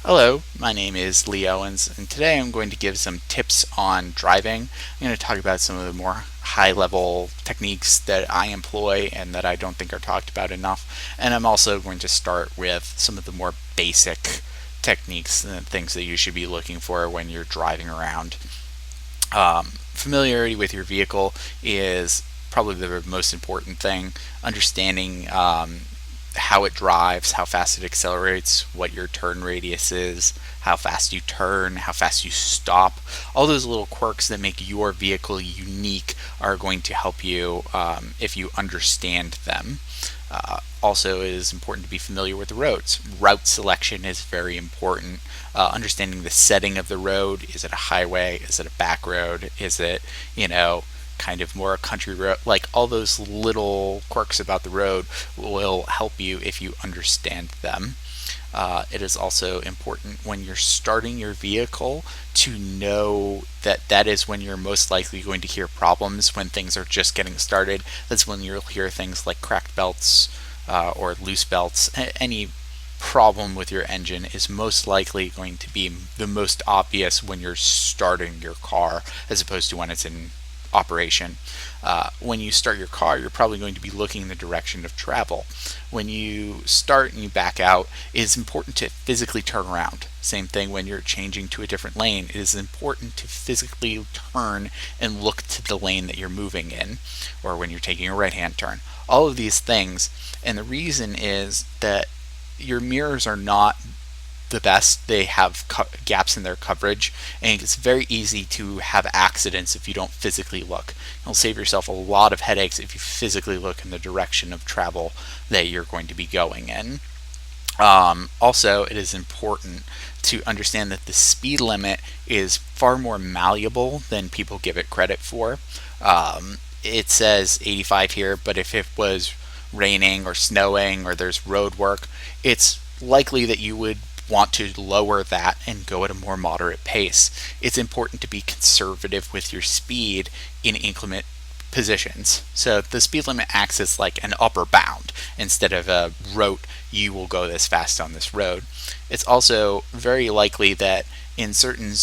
Hello, my name is Lee Owens, and today I'm going to give some tips on driving. I'm going to talk about some of the more high level techniques that I employ and that I don't think are talked about enough. And I'm also going to start with some of the more basic techniques and things that you should be looking for when you're driving around. Familiarity with your vehicle is probably the most important thing. Understanding how it drives, how fast it accelerates, what your turn radius is, how fast you turn, how fast you stop. All those little quirks that make your vehicle unique are going to help you if you understand them. Also, it is important to be familiar with the roads. Route selection is very important. Understanding the setting of the road. Is it a highway? Is it a back road? Is it, kind of more a country road? Like all those little quirks about the road will help you if you understand them. It is also important when you're starting your vehicle to know that that is when you're most likely going to hear problems when things are just getting started. That's when you'll hear things like cracked belts or loose belts. Any problem with your engine is most likely going to be the most obvious when you're starting your car as opposed to when it's in operation. When you start your car, you're probably going to be looking in the direction of travel. When you start and you back out, it is important to physically turn around. Same thing when you're changing to a different lane. It is important to physically turn and look to the lane that you're moving in, or when you're taking a right hand turn. All of these things. And the reason is that your mirrors are not the best. They have gaps in their coverage, and it's very easy to have accidents if you don't physically look. You'll save yourself a lot of headaches if you physically look in the direction of travel that you're going to be going in. Also, it is important to understand that the speed limit is far more malleable than people give it credit for. It says 85 here, but if it was raining or snowing or there's road work, it's likely that you would want to lower that and go at a more moderate pace. It's important to be conservative with your speed in inclement positions. So the speed limit acts as like an upper bound instead of a rote, you will go this fast on this road. It's also very likely that in certain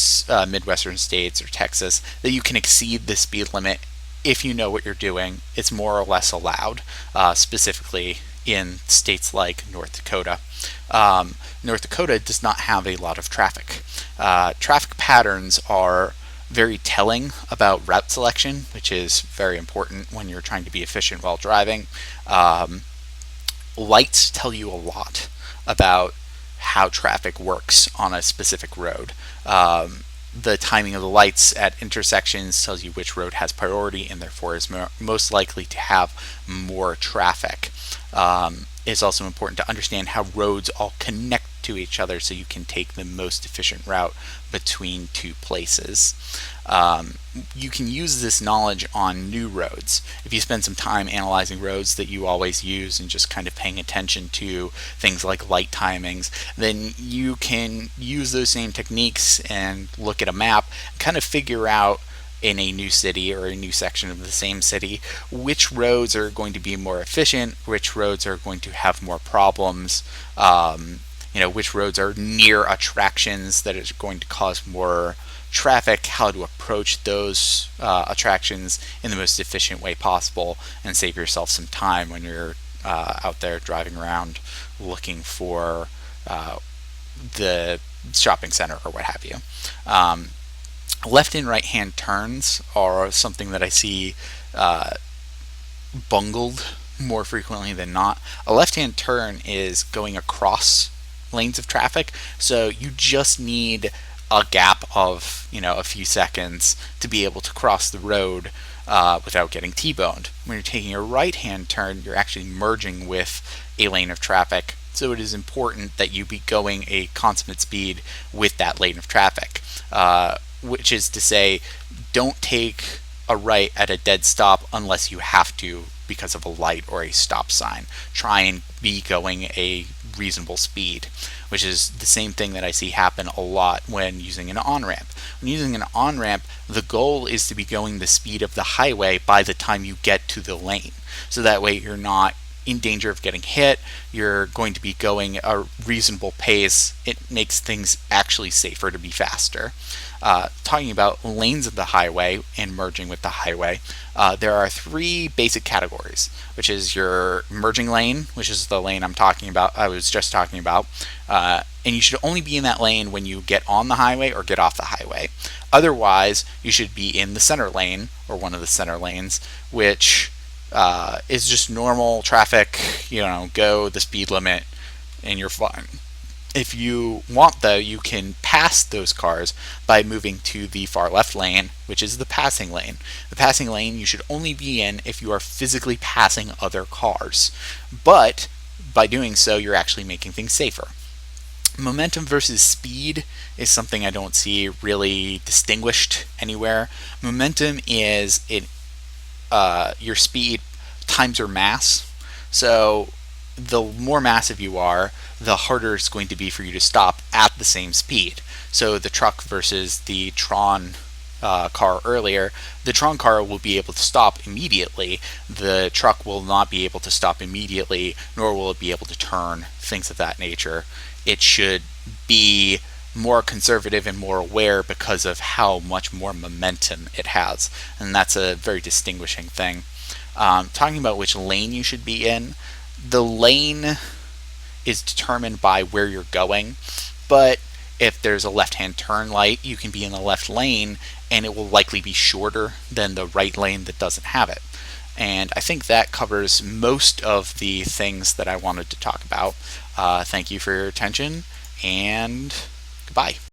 Midwestern states or Texas that you can exceed the speed limit if you know what you're doing. It's more or less allowed, specifically in states like North Dakota. North Dakota does not have a lot of traffic. Traffic patterns are very telling about route selection, which is very important when you're trying to be efficient while driving. Lights tell you a lot about how traffic works on a specific road. The timing of the lights at intersections tells you which road has priority and therefore is most likely to have more traffic. It's also important to understand how roads all connect to each other so you can take the most efficient route between two places. You can use this knowledge on new roads. If you spend some time analyzing roads that you always use and just kind of paying attention to things like light timings, then you can use those same techniques and look at a map and kind of figure out in a new city or a new section of the same city which roads are going to be more efficient, which roads are going to have more problems, which roads are near attractions that is going to cause more traffic, how to approach those attractions in the most efficient way possible and save yourself some time when you're out there driving around looking for the shopping center or what have you. Left and right hand turns are something that I see bungled more frequently than not. A left hand turn is going across lanes of traffic, so you just need a gap of a few seconds to be able to cross the road without getting T-boned. When you're taking a right hand turn, you're actually merging with a lane of traffic, so it is important that you be going a consummate speed with that lane of traffic, which is to say, don't take a right at a dead stop unless you have to because of a light or a stop sign. Try and be going a reasonable speed, which is the same thing that I see happen a lot when using an on-ramp. When using an on-ramp, the goal is to be going the speed of the highway by the time you get to the lane. So that way you're not in danger of getting hit. You're going to be going a reasonable pace. It makes things actually safer to be faster. Talking about lanes of the highway and merging with the highway, there are three basic categories, which is your merging lane, which is the lane I was just talking about. And you should only be in that lane when you get on the highway or get off the highway. Otherwise, you should be in the center lane or one of the center lanes, which is just normal traffic. Go the speed limit and you're fine. If you want, though, you can pass those cars by moving to the far left lane, which is the passing lane. The passing lane you should only be in if you are physically passing other cars. But by doing so, you're actually making things safer. Momentum versus speed is something I don't see really distinguished anywhere. Momentum is your speed times your mass. So the more massive you are, the harder it's going to be for you to stop at the same speed. So the truck versus the Tron car earlier, the Tron car will be able to stop immediately. The truck will not be able to stop immediately, nor will it be able to turn, things of that nature. It should be more conservative and more aware because of how much more momentum it has, and that's a very distinguishing thing. Talking about which lane you should be in, the lane is determined by where you're going, but if there's a left-hand turn light, you can be in the left lane and it will likely be shorter than the right lane that doesn't have it. And I think that covers most of the things that I wanted to talk about. Thank you for your attention, and goodbye.